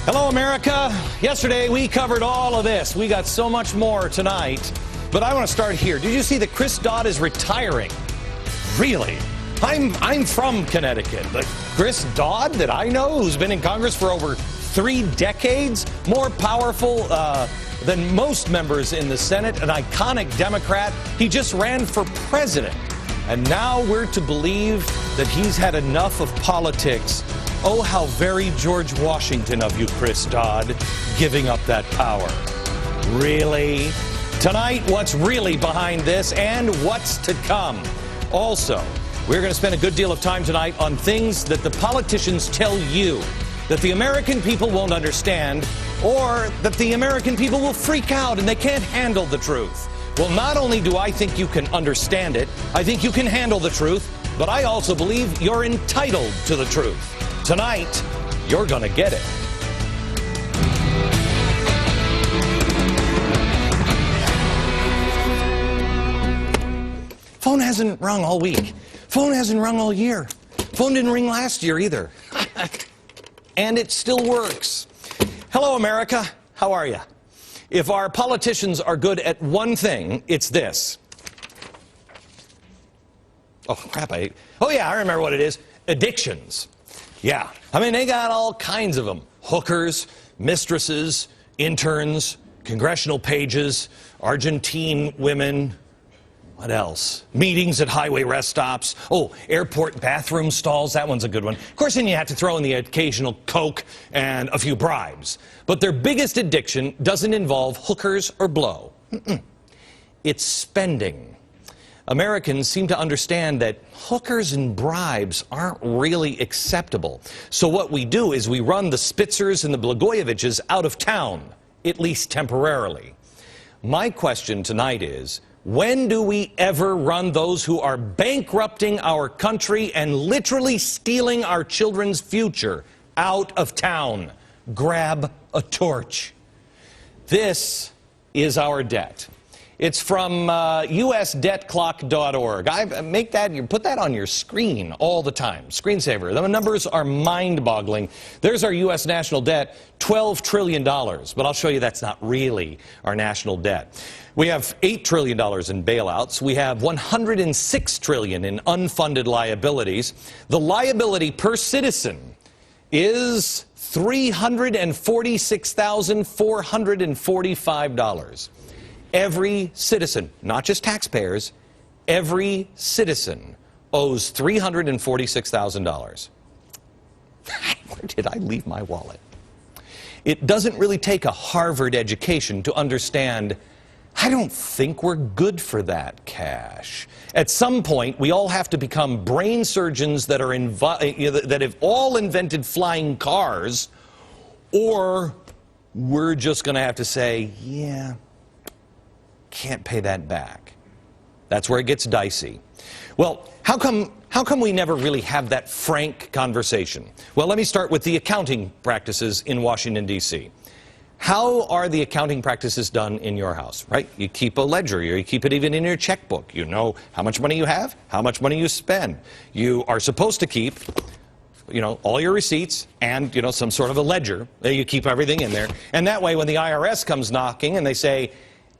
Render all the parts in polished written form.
Hello, America. Yesterday, we covered all of this. We got so much more tonight. But I want to start here. Did you see that Chris Dodd is retiring? Really? I'm from Connecticut, but Chris Dodd, that I know, who's been in Congress for over 3 decades, more powerful than most members in the Senate, an iconic Democrat, he just ran for president. And now we're to believe that he's had enough of politics. Oh, how very George Washington of you, Chris Dodd, giving up that power. Really? Tonight, what's really behind this and what's to come. Also, we're going to spend a good deal of time tonight on things that the politicians tell you that the American people won't understand, or that the American people will freak out and they can't handle the truth. Well, not only do I think you can understand it, I think you can handle the truth, but I also believe you're entitled to the truth. Tonight, you're going to get it. Phone hasn't rung all week. Phone hasn't rung all year. Phone didn't ring last year either. And it still works. Hello, America. How are you? If our politicians are good at one thing, it's this. Oh, crap. Oh, yeah, I remember what it is. Addictions. Yeah. I mean, they got all kinds of them. Hookers, mistresses, interns, congressional pages, Argentine women. What else? Meetings at highway rest stops. Oh, airport bathroom stalls. That one's a good one. Of course, then you have to throw in the occasional Coke and a few bribes. But their biggest addiction doesn't involve hookers or blow. It's spending. Americans seem to understand that hookers and bribes aren't really acceptable. So what we do is we run the Spitzers and the Blagojeviches out of town, at least temporarily. My question tonight is, when do we ever run those who are bankrupting our country and literally stealing our children's future out of town? Grab a torch. This is our debt. It's from usdebtclock.org. You put that on your screen all the time. Screensaver. The numbers are mind-boggling. There's our U.S. national debt, $12 trillion. But I'll show you that's not really our national debt. We have $8 trillion in bailouts. We have $106 trillion in unfunded liabilities. The liability per citizen is $346,445. Every citizen, not just taxpayers, every citizen owes $346,000. Where did I leave my wallet? It doesn't really take a Harvard education to understand, I don't think we're good for that cash. At some point, we all have to become brain surgeons that have all invented flying cars, or we're just going to have to say, yeah, can't pay that back. That's where it gets dicey. Well, how come we never really have that frank conversation? Well, let me start with the accounting practices in Washington, D.C. How are the accounting practices done in your house, right? You keep a ledger, or you keep it even in your checkbook. You know how much money you have, how much money you spend. You are supposed to keep, all your receipts and, some sort of a ledger. You keep everything in there. And that way, when the IRS comes knocking and they say,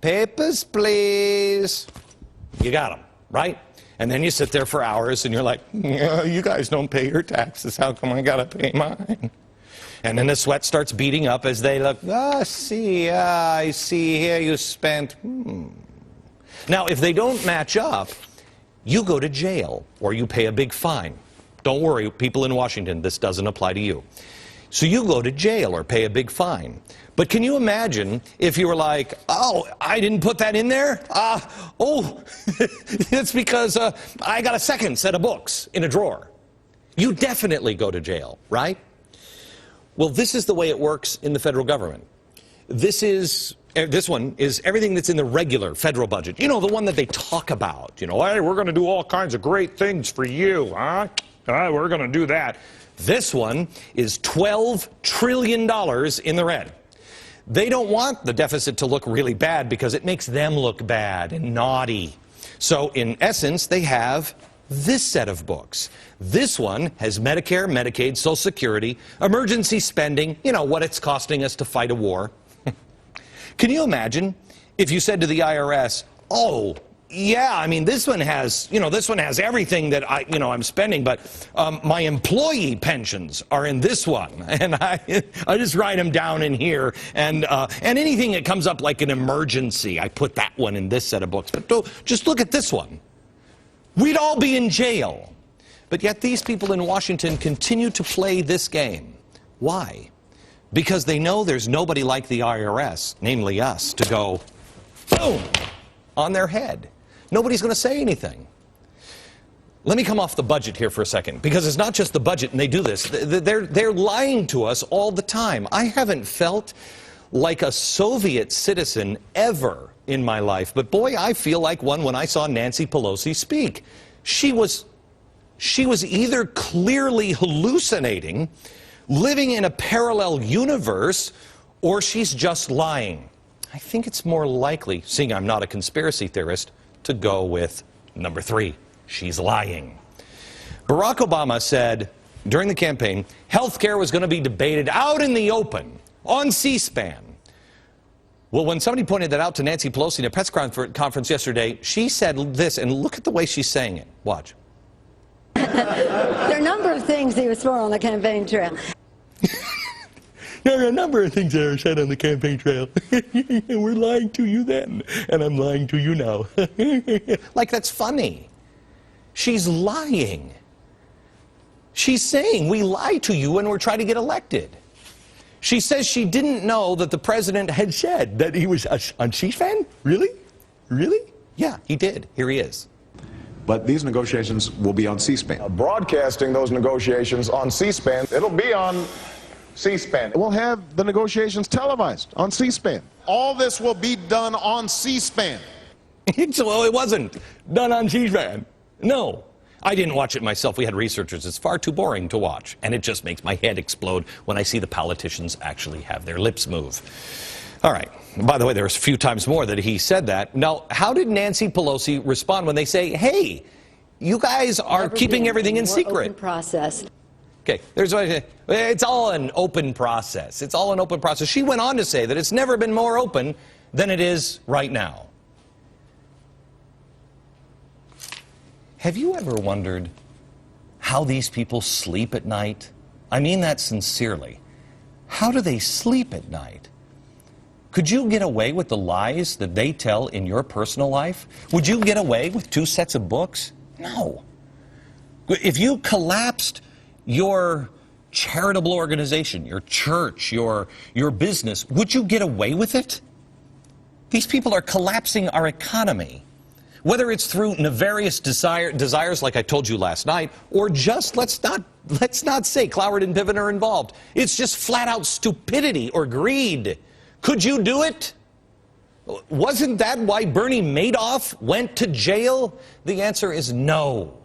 papers, please, you got them, right? And then you sit there for hours and you're like, yeah, you guys don't pay your taxes. How come I got to pay mine? And then the sweat starts beating up as they look, I see here you spent. Now, if they don't match up, you go to jail or you pay a big fine. Don't worry, people in Washington, this doesn't apply to you. So you go to jail or pay a big fine. But can you imagine if you were like, oh, I didn't put that in there? It's because I got a second set of books in a drawer. You definitely go to jail, right? Well, this is the way it works in the federal government. This one is everything that's in the regular federal budget. The one that they talk about. Hey, we're going to do all kinds of great things for you, huh? We're going to do that. This one is $12 trillion in the red. They don't want the deficit to look really bad because it makes them look bad and naughty. So in essence, they have this set of books. This one has Medicare, Medicaid, Social Security, emergency spending, you know, what it's costing us to fight a war. Can you imagine if you said to the IRS, oh, yeah, I mean, this one has, you know, this one has everything that I'm spending, but my employee pensions are in this one, and I just write them down in here, and anything that comes up like an emergency, I put that one in this set of books. But just look at this one. We'd all be in jail. But yet these people in Washington continue to play this game. Why? Because they know there's nobody like the IRS, namely us, to go, boom, on their head. Nobody's going to say anything. Let me come off the budget here for a second, because it's not just the budget, and they do this. They're lying to us all the time. I haven't felt like a Soviet citizen ever in my life, but boy, I feel like one when I saw Nancy Pelosi speak. She was either clearly hallucinating, living in a parallel universe, or she's just lying. I think it's more likely, seeing I'm not a conspiracy theorist, to go with number 3. She's lying. Barack Obama said during the campaign, health care was going to be debated out in the open on C-SPAN. Well, when somebody pointed that out to Nancy Pelosi in a press conference yesterday, she said this, and look at the way she's saying it. Watch. There are a number of things he was throwing on the campaign trail. There are a number of things that are said on the campaign trail. And we're lying to you then, and I'm lying to you now. Like, that's funny. She's lying. She's saying we lie to you when we're trying to get elected. She says she didn't know that the president had said that he was on C-SPAN? Really? Really? Yeah, he did. Here he is. But these negotiations will be on C-SPAN. Broadcasting those negotiations on C-SPAN, it'll be on C-SPAN. We'll have the negotiations televised on C-SPAN. All this will be done on C-SPAN. Well, it wasn't done on C-SPAN. No. I didn't watch it myself. We had researchers. It's far too boring to watch. And it just makes my head explode when I see the politicians actually have their lips move. All right. By the way, there's a few times more that he said that. Now, how did Nancy Pelosi respond when they say, hey, you guys are keeping everything in secret? Open process. Okay, it's all an open process. It's all an open process. She went on to say that it's never been more open than it is right now. Have you ever wondered how these people sleep at night? I mean that sincerely. How do they sleep at night? Could you get away with the lies that they tell in your personal life? Would you get away with 2 sets of books? No. If you collapsed your charitable organization, your church, your business, would you get away with it? These people are collapsing our economy. Whether it's through nefarious desires like I told you last night, or just, let's not say Cloward and Piven are involved. It's just flat out stupidity or greed. Could you do it? Wasn't that why Bernie Madoff went to jail? The answer is no.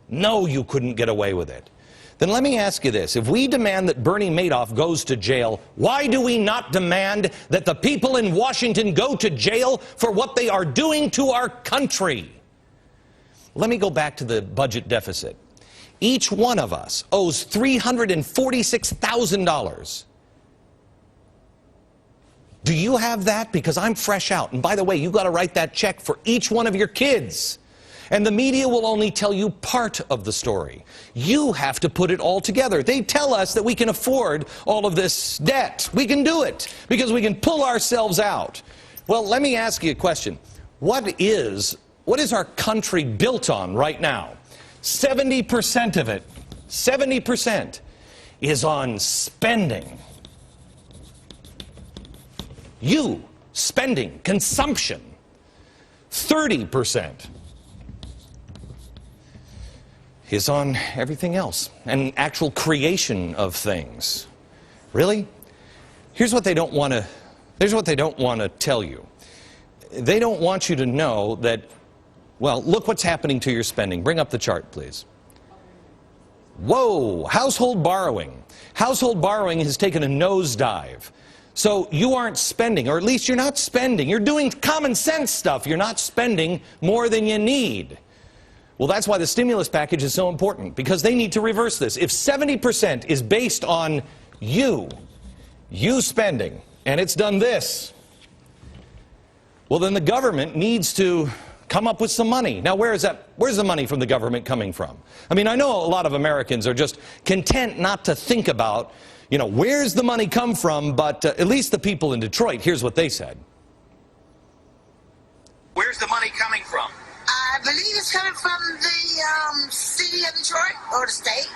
No, you couldn't get away with it. Then let me ask you this. If we demand that Bernie Madoff goes to jail, why do we not demand that the people in Washington go to jail for what they are doing to our country? Let me go back to the budget deficit. Each one of us owes $346,000. Do you have that? Because I'm fresh out. And by the way, you've got to write that check for each one of your kids. And the media will only tell you part of the story. You have to put it all together. They tell us that we can afford all of this debt. We can do it because we can pull ourselves out. Well, let me ask you a question. What is our country built on right now? 70% of it, 70% is on spending. You, spending, consumption. 30% is on everything else, and actual creation of things. Really? Here's what they don't want to tell you. They don't want you to know that, well, look what's happening to your spending. Bring up the chart, please. Whoa, household borrowing. Household borrowing has taken a nosedive. So you aren't spending, or at least you're not spending. You're doing common sense stuff. You're not spending more than you need. Well, that's why the stimulus package is so important, because they need to reverse this. If 70% is based on you spending, and it's done this, well, then the government needs to come up with some money. Now, where's the money from the government coming from? I mean, I know a lot of Americans are just content not to think about, where's the money come from, but at least the people in Detroit, here's what they said. Where's the money coming from? I believe it's coming from the city of Detroit or the state.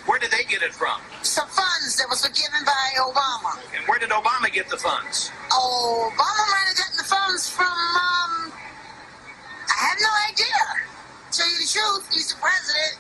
Where did they get it from? Some funds that was given by Obama. And where did Obama get the funds? Obama might have gotten the funds from, I have no idea. To tell you the truth, he's the president.